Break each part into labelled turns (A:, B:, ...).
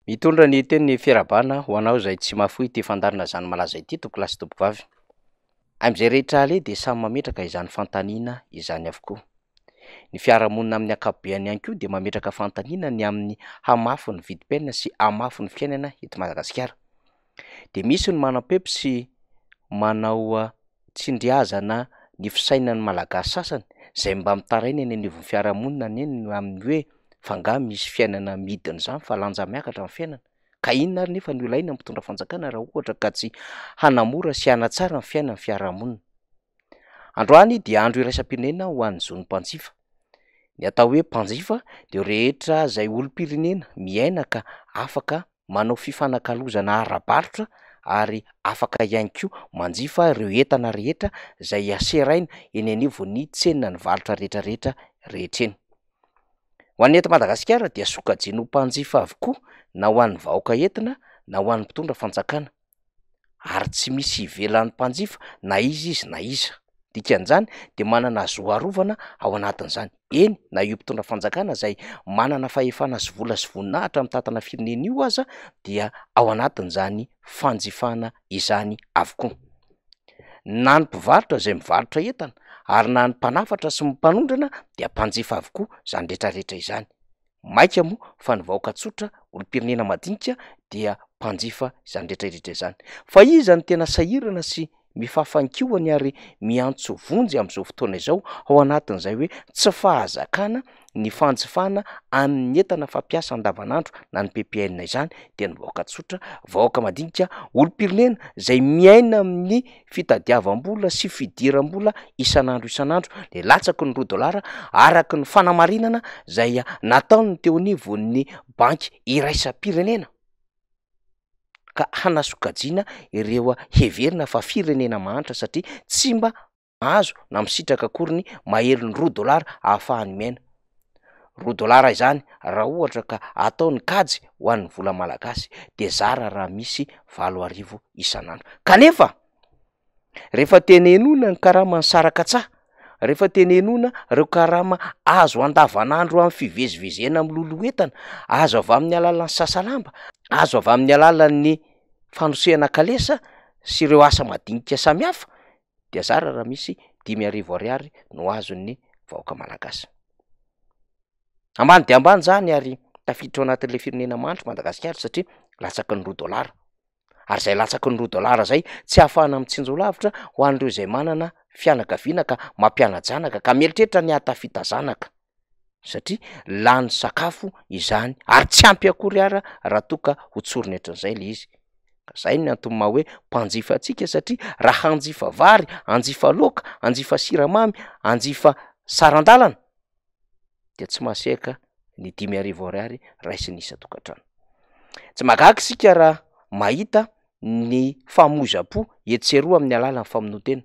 A: Mitondra ny teny fiarabana ho anao zay tsy mahafoy ty fandarina zany malaza ity tokolasy tompokavy. Am'izay rehetra ale de samy mametraka izany fantaniana izany avokoa. Ny fiarahamonina amin'ny ankapobeny ihany koa de mametraka fantaniana ny amin'ny hamafy ny vidim-piainana sy hamafy ny fiainana eto Madagasikara. De misy ny manam-pepy sy manao tsindriazana ny fisainan'ny malagasy sasany zay mba mitaraina eny anivon'ny fiarahamonina eny amin'ny hoe fa nga misy fiainana midiny zany fa lanja miakatra amin'ny fiainana. Ka inona ary nefa no ilaina ny mpitondra fanjakana raha ohatra ka tsy hanamora sy hanatsara ny fiainan'ny fiarahamonina. Androany dia andro iraisam-pirenena ho an'ny zon'ny mpanjifa. Ny atao hoe mpanjifa de rehetra zay olom-pirenena miaina ka afaka manao fifanakalozana ara-barotra ary afaka ihany koa manjifa ireo entana rehetra zay aseraina eny anivon'ny tsenina ny varotra rehetrarehetra rehetra eny. Ho an'ny eto Madagasikara dia sokajiana ho mpanjifa avokoa na ho an'ny vahoaka entina na ho an'ny mpitondra fanjakana ary tsy misy ivelan'ny mpanjifa na izy na iza. Dikan'izany de manana zo arovana ao anatin'izany. Eny na io mpitondra fanjakana zay manana fahefana sy vola sy voninahitra amin'ny tantana firenena io aza dia ao anatin'izany fanjifana izany avokoa. Na ny mpivarotra zay mivarotra entana ary na ny mpanafatra sy mpanondrana dia mpanjifa avokoa zany rehetrarehetra izany. Maika moa fa ny vahoaka tsotra olom-pirenena madinika dia mpanjifa izany rehetrarehetra izany. Fa iza ny tena sahirana sy mifafankihoany ary miantso vonjy amin'izao fotoana izao ao anatin'izay hoe tsy fahazakana ny fanjifana amin'ny entana fampiasa andavanandro na ny PPN izany dia ny vahoaka tsotra, vahoaka madinika, olom-pirenena zay miaina amin'ny fitadiavam-bola sy fidiram-bola isanandro de latsaky ny $2 araky ny fanamarinana zay nataony teo anivon'ny banky iraisam-pirenena ka hanasokajiana ireo heverina fa firenena mahantra satria tsy mba azo na misitraka akory ny mahelo ny $2 ahafahany miaina. $2 izany raha ohatra ka ataony kajy ho an'ny vola malagasy de zara raha misy 7 isanandro. Kanefa rehefa tenenona ny karama ny sarakatsà, rehefa tenenona reo karama azo andavanandro amin'ny fivezivezena amin'ny lolo entana, azo avy amin'ny alalan'ny sasalamba, azo avy amin'ny alalan'ny fanosehana kalesa sy ireo asa madinika samihafa dia zara raha misy 5,000 no azon'ny vahoaka malagasy. Ambany de ambany zany ary tafiditra ao anatin'le firenena mahantra Madagasikara satria latsaky ny $2 ary zay latsaky ny $2 zay tsy ahafahana mitsinjo lavitra ho an'ireo zay manana fianakaviana ka mampiana-janaka ka mieritreritra ny hatafita zanaka satria lany sakafo izany ary tsy ampy akory ara raha toka ho tsoriny hatrin'izay le izy. Ka zay ny antony maha hoe mpanjifa antsika satria raha hanjifa vary, hanjifa laoka, hanjifa siramamy, hanjifa sarandalana de tsy maseka ny 5,000 raisiny isa-tokantrano. Tsy magaga isika raha mahita ny famoiza-po etseroa amin'ny alalan'ny famonoan-tena.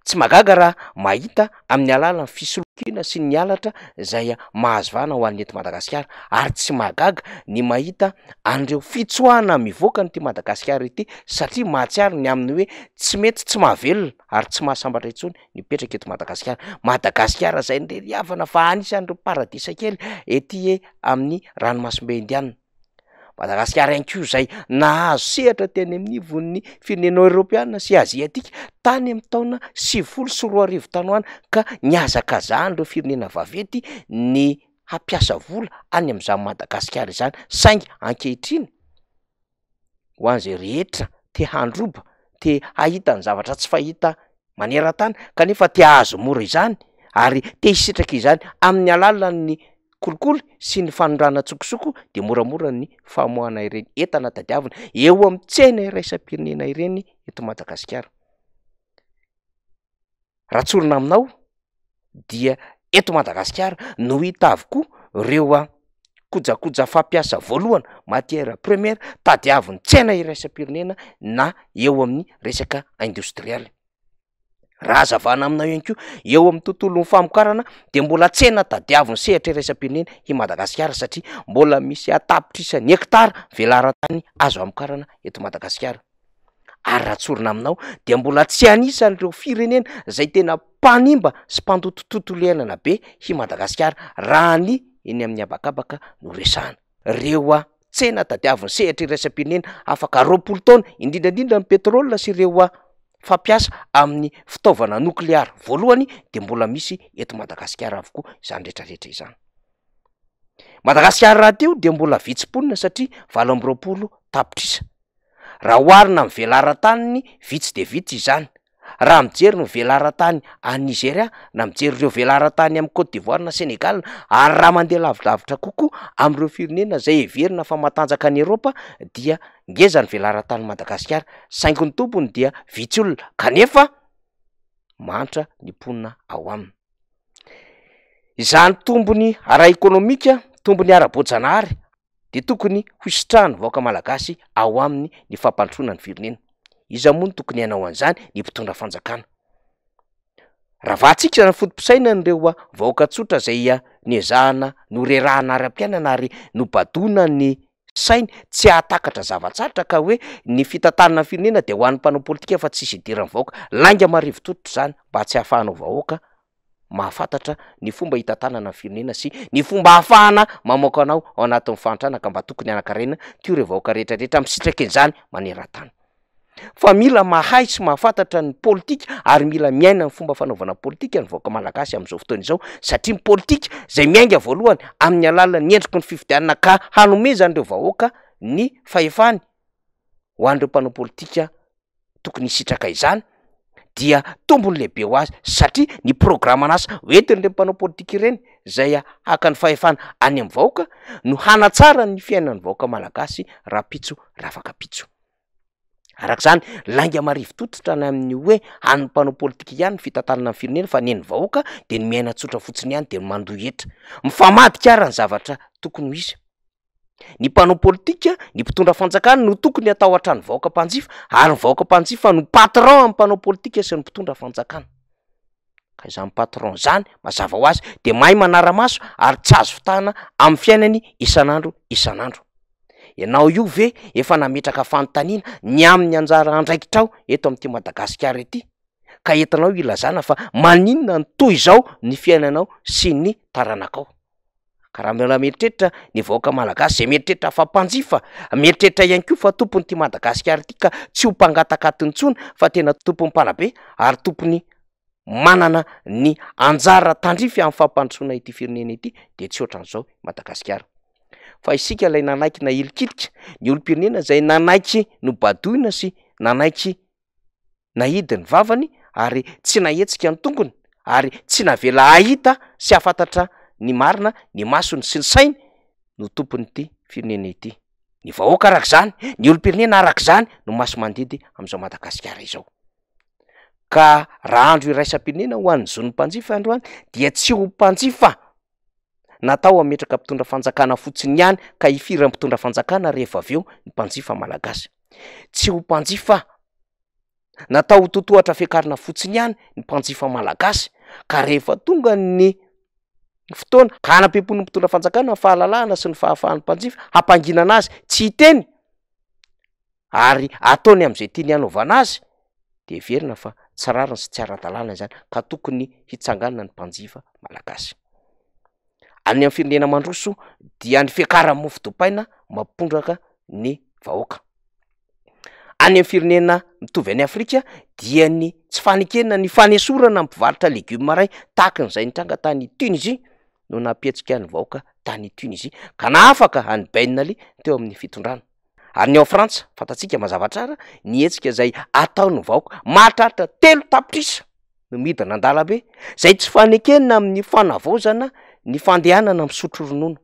A: Tsy magaga raha mahita amin'ny alalan'ny fisolokiana sy ny halatra zay mahazo vana ho an'ny eto Madagasikara ary tsy magaga ny mahita an'ireo fitsoahana mivoaka ny ty Madagasikara ity satria mahatsiaro ny amin'ny hoe tsy mety tsy mahavelona ary tsy mahasambatra intsony nipetraka eto Madagasikara. Madagasikara zay ndreriavana fa anisan'ireo paradisa kely ety amin'ny ranomasimbe indiana. Madagasikara ihany koa zay nahazo sehatra teny amin'ny ivon'ny firenena Europeana sy Aziatika tany amin'ny taona 20 tanoana ka niazakazahany ireo firenena vaventy ny hampiasa vola any amin'izany Madagasikara izany saingy ankehitriny ho an'izay rehetra te handroba, te hahita ny zavatra tsy fahita maneran-tany kanefa te hahazo mora izany ary te hisitraka izany amin'ny alalan'ny kolikoly sy ny fanondrana tsokosoko de moramora ny famoahana ireny entana tadiavina eo amin'ny tsena iraisam-pirenena ireny eto Madagasikara. Raha tsorina aminao dia eto Madagasikara no hita avokoa ireo kojakoja fampiasa voalohany matière première tadiavin'ny tsena iraisam-pirenena na eo amin'ny resaka industriel. Raha hazavana aminao ihany koa eo amin'ny tontolon'ny famokarana de mbola tsena tadiavin'ny sehatra iraisam-pirenena i Madagasikara satria mbola misy atapitrisany hektara velarantany azo amokarana eto Madagasikara. Ary raha tsorina aminao dia mbola tsy anisan'ireo firenena zay tena mpanimba sy mpandoto tontolo iainana be i Madagasikara raha ny eny amin'ny habakabaka no resahana. Reo tsena tadiaviny sehatra iraisam-pirenena afaka 20 taona indrindrandrindra ny petrôla sy ireo fampiasa amin'ny fitaovana nokleara voalohany de mbola misy eto Madagasikara avokoa izany rehetrarehetra izany. Madagasikara raha teo de mbola vitsim-ponina satria 20 tapitrisa. Raha oharina amin'ny velaran-tany vitsy de vitsy izany. Raha mijery ny velaran-tany a Nigeria na mijery ireo velaran-tany amin'ny Côte d'Ivoire na Sénégal ary raha mandeha lavidavitra kokoa amin'ireo firenena zay heverina fa matanjaka any Eropa dia ngeza ny velaran-tany Madagasikara saingy ny tompony dia vitsy olona kanefa mantra ny mponina ao aminy. Izany tombony ara-ekônomika, tombony ara-boajanahary de tokony hositrahany vahoaka malagasy ao aminy ny fampandrosoana ny firenena. Iza moa no tokony hanao an'izany ny mpitondra fanjakana. Ravahantsika ny fotom-pisaina n'ireo vahoaka tsotra zay niezahana norerahana ara-piainana ary nobadona ny sainy tsy ahatakatra zava-tsarotra ka hoe ny fitantanana firenena de ho an'ny mpanao politika fa tsisy idiran'ny vahoaka. Lainga marivo totro zany mba tsy hahafahanao vahoaka mahafantatra ny fomba hitantanana ny firenena sy ny fomba hahafahana mamoaka anao ao anatin'ny fantrana ka mba tokony anankarena teo ireo vahoaka rehetrarehetra misitraka an'izany maneran-tany. Fa mila mahay sy mahafantatra ny politika ary mila miaina ny fomba fanaovana politika ny vahoaka malagasy amin'izao fotoana izao satria ny politika zay miainga voalohany amin'ny alalan'ny endriky ny fifidianana ka hanomezany ireo vahoaka ny fahefany ho an'ireo mpanao politika tokony hisitraka izany dia tombony lehibe ho azy satria ny programanasa hoentin'ireo mpanao politika ireny zay haka ny fahefana any amin'ny vahoaka no hanatsara ny fiainan'ny vahoaka malagasy rapitso rafaka pitso. Arak'izany lainga marivo tototra ny amin'ny hoe an'ny mpanao politika ihany ny fitantanana ny firenena fa neny vahoaka de ny miaina tsotra fotsiny ihany de ny mandohetra mifamadika ara ny zavatra tokony ho izy. Ny mpanao politika, ny mpitondra fanjakana no tokony atahotra ny vahoaka mpanjifa ary ny vahoaka mpanjifa no patron amin'ny mpanao politika sy ny mpitondra fanjakana. Ka izany patron zany mazava ho azy de mahay manara-maso ary tsy azo fitahana amin'ny fiainany isan'andro isan'andro. Ianao io ve efa nametraka fanontaniana ny amin'ny anjara andraikitrao eto amin'ity Madagasikara ety ka entinao ilazana fa maninona ny toy izao ny fiainanao sy ny taranakao. Ka raha mila mieritreritra ny vahoaka malagasy zay mieritreritra fa mpanjifa, mieritreritra ihany koa fa tompony ity Madagasikara ity ka tsy ho mpangatakatony intsony fa tena tompony mpanabe ary tompony manana ny anjara tandrify amin'ny fampandrosoana ity firenena ity de tsy ohatran'izao Madagasikara. Fa isika ilay nanaiky na ilikilika ny olom-pirenena zay nanaiky no badoina sy nanaiky nahidy ny vavany ary tsy nahetsika ny tongony ary tsy navela ahita sy ahafantatra ny marina ny masony sy ny sainy no tompon'ity firenena ity. Ny vahoaka arak'izany, ny olom-pirenena arak'izany no maso mandidy amin'izao Madagasikara izao. Ka raha andro iraisam-pirenena ho an'ny zon'ny mpanjifa androany dia tsy ho mpanjifa natao ametraka mpitondra fanjakana fotsiny ihany ka hifira mpitondra fanjakana rehefa avy eo ny mpanjifa malagasy. Tsy ho mpanjifa natao ho totohatra fiakarana fotsiny ihany ny mpanjifa malagasy ka rehefa tonga ny fotoana ka hanam-pepony mpitondra fanjakana ny fahalalahana sy ny fahafahan'ny mpanjifa hampanginana azy tsy hiteny ary ataony amin'izay tiany hanaovana azy de verina fa tsy rariny sy tsy ara-dalàna izany ka tokony hitsanganana ny mpanjifa malagasy. Any amin'ny firenena mandroso dia ny fiakaran'ny mofo dopaina mampondraka ny vahoaka. Any amin'ny firenena mitovy any Afrika dia ny tsy fanekena ny fanesorana mpivarotra legioma ray tahaka n'izay nitranga tany Tunisie no nampihetsika ny vahoaka tany Tunisie ka na afaka hanibainina ali teo amin'ny fitondrana. Ary ny ao Frantsa fantatsika mazava tsara ny hetsika zay ataon'ny vahoaka mahatratra 3 tapitrisa no midina an-dalambe zay tsy fanekenina amin'ny fanavaozana ny fandehanana misotro ronono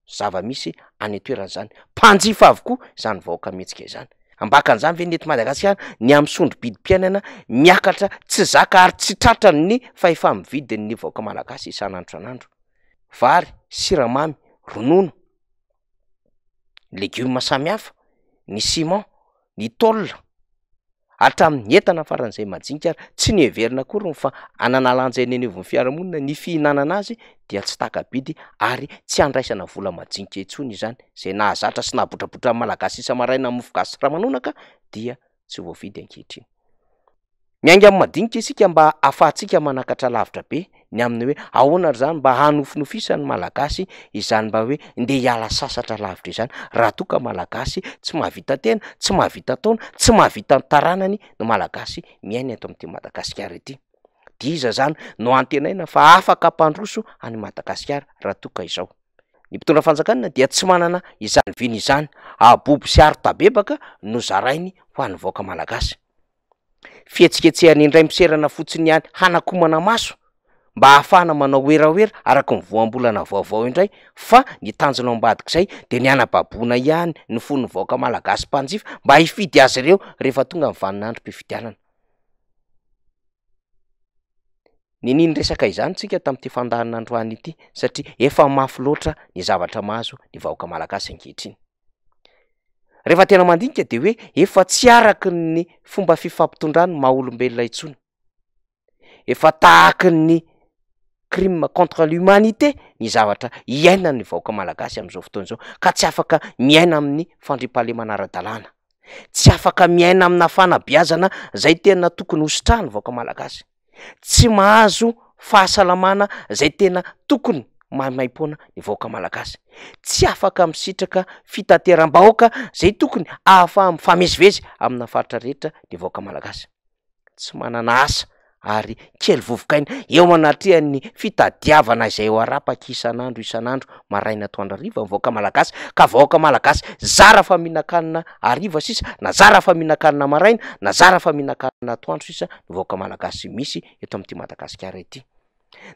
A: zava-misy any toerana zany mpanjifa avokoa izany vahoaka mihetsika izany. Ambakan'izany ve nety Madagasikara ny amin'ny sondrom-bidim-piainana miakatra tsy zaka ary tsy tratra ny fahefa-mividin'ny vahoaka malagasy isan'andro isan'andro. Vary, siramamy, ronono, legioma samihafa, ny ciment, ny tôle hatramin'ny entana faran'izay majinika ary tsy ny heverina akory fa anana lanja eny anivon'ny fiarahamonina ny fihinanana azy dia tsy takabidy ary tsy andraisana vola majinika intsony izany zay nahazatra sy nahabotrabotra malagasy isa maraina mofo gasy sy ramanonaka dia tsy voavidy ankehitriny. Miainga amin'ny madinika isika mba ahafahantsika manakatra lavitra be ny amin'ny hoe ahoana ry zany mba hanofinofisany malagasy izany mba hoe ndeha hiala sasatra lavitra izany, raha toa ka malagasy tsy mahavita tena, tsy mahavita taona, tsy mahavita taranany no malagasy miaina eto amin'ity Madagasikara ity. Dia iza zany no antenaina fa afaka hampandroso any Madagasikara raha toa ka izao. Ny mpitondra fanjakana dia tsy manana izany viny izany, abobo sy aro-tabebaka no zarainy ho an'ny vahoaka malagasy. Fihetsiketsehany indray miserana fotsiny ihany hanakomana maso mba ahafahana manao oeraoera araka ny voambolana vaovao indray, fa ny tanjona ambadik'izay dia ny anababoana ihany ny fon'ny vahoaka malagasy mpanjifa mba hifidy azy ireo rehefa tonga ny vaninandrom-pifidianana. Nininy resaka izany tsika tamin'ity fandaharana androany ity satria efa mafy loatra ny zavatra mahazo ny vahoaka malagasy ankehitriny. Rehefa tena mandinika dia hoe efa tsy araky ny fomba fifampitondrany maha olombelona intsony, efa tahaky ny crime contre l'humanité ny zavatra iainan'ny vahoaka malagasy amin'izao fotoana izao, ka tsy afaka miaina amin'ny fandriampahalemana ara-dalàna, tsy afaka miaina amina fanabeazana zay tena tokony hositrahany vahoaka malagasy, tsy mahazo fahasalamana zay tena tokony maimaimpona ny vahoaka malagasy, tsy afaka misitraka fitateram-bahoaka zay tokony ahafaha mifamezivezy amina faritra rehetra ny vahoaka malagasy. Tsy manana asa ary kely vovokaina eo anatrehany fitadiavana izay eo arapaka isan'andro maraina atoandro hariva ny vahoaka malagasy, ka vahoaka malagasy zara fa mihinan-kanina hariva sisa, na zara fa mihinan-kanina maraina, na zara fa mihinan-kanina atoandro sisa ny vahoaka malagasy misy eto amin'ity Madagasikara ity.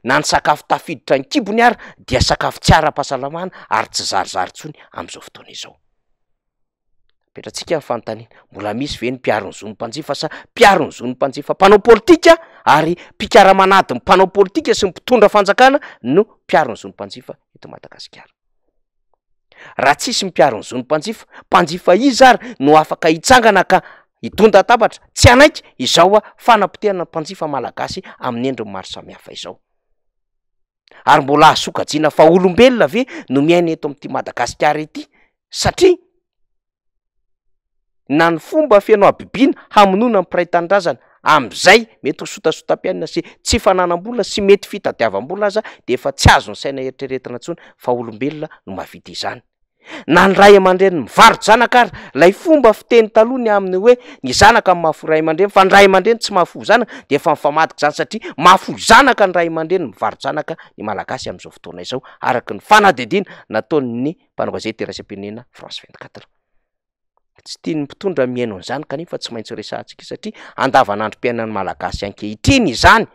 A: Na ny sakafo tafiditra ny kibony ary dia sakafo tsy ara-pahasalamana ary tsy zarizary intsony amin'izao fotoana izao. Petratsika ny fanontaniana, mbola misy ve ny mpiaro ny zon'ny mpanjifa sa mpiaro ny zon'ny mpanjifa mpanao politika ary mpikara-manady ny mpanao politika sy ny mpitondra fanjakana no mpiaro ny zon'ny mpanjifa eto Madagasikara? Raha tsisy mpiaro ny zon'ny mpanjifa, mpanjifa iza ary no afaka hitsangana ka hitondra tabatra tsy anaiky izao fanapotehana mpanjifa malagasy amin'ny endriny maro samihafa izao? Ary mbola hasokajiana fa olombelona ve no miaina eto amin'ity Madagasikara ity? Satria na ny fomba fiainao abibiana hamonoana ny mpiray tanindrazana amin'izay mety ho sotasotam-piainana sy tsy fananam-bola sy mety fitadiavam-bola aza dia efa tsy azo ny saina eritreretina intsony fa olombelona no mahavita izany. Na ny ray aman-dreny mivarotra zanaka ary lay fomba fiteny taloha ny amin'ny hoe ny zanaka mahafo ray aman-dreny fa ny ray aman-dreny tsy mahafo zanaka dia efa mifamadika izany satria mahafo zanaka ny ray aman-dreny mivarotra zanaka ny malagasy amin'izao fotoana izao araky ny fanadihadiana nataon'ny mpanao gazety iraisam-pirenena France 24. Tsy tiany mpitondra miaino an'izany kanefa tsy maintsy resahantsika satria andavanandrom-piainan'ny malagasy ankehitriny izany.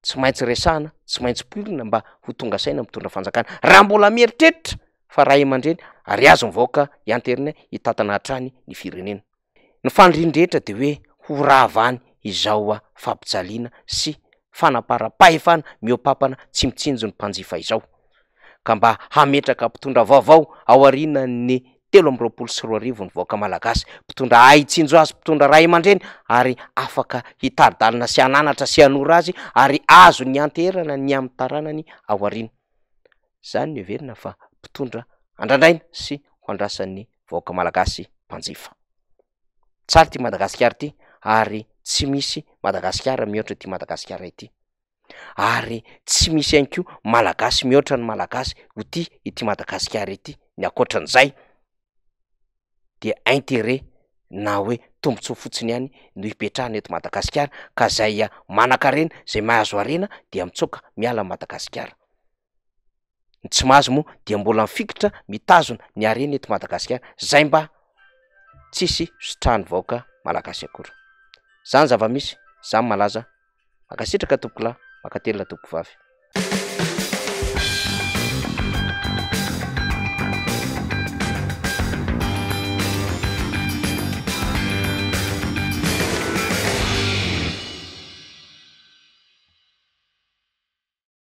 A: Tsy maintsy resahana, tsy maintsy polina mba ho tonga saina mitondra fanjakana. Raha mbola mieritreritra fa ray aman-dreny ary azo mivaoaka ianterina hitantana hatrany ny firenena. Ny fandrindrehetra dia hoe ho ravany izao fampijaliana sy fanaparam-pahefana miopampana tsy mitsinjo ny mpanjifa izao, ka mba hametraka mpitondra vaovao ao aorianan'ny 7 sy 4 arivo ny vahoaka malagasy, mpitondra ahitsinjo azy, mpitondra ray aman-dreny ary afaka hitaridalina sy hananatra sy hanora azy ary azo ny anterana ny amin'ny taranany ao aoriana. Zany ny heverina fa mpitondra andrandraina sy ho andrasan'ny vahoaka malagasy mpanjifa. Tsara ty Madagasikara ity ary tsy misy Madagasikara mihoatra ty Madagasikara ity, ary tsy misy ihany koa malagasy mihoatra ny malagasy ho ity Madagasikara ity. Ny ankoatran'izay dia intérêt na hoe tombotsoa fotsiny ihany no hipetrahana eto Madagasikara, ka zay manan-karena zay mahazo harena dia mitsoaka miala Madagasikara. Ny tsy mahazo moa dia mbola mifikitra mitazona ny harena eto Madagasikara, zay mba tsisy sotrahan'ny vahoaka malagasy akory. Zany zava-misy, zany malaza, makasitraka tompoko lahy, makatelina tompoko vavy.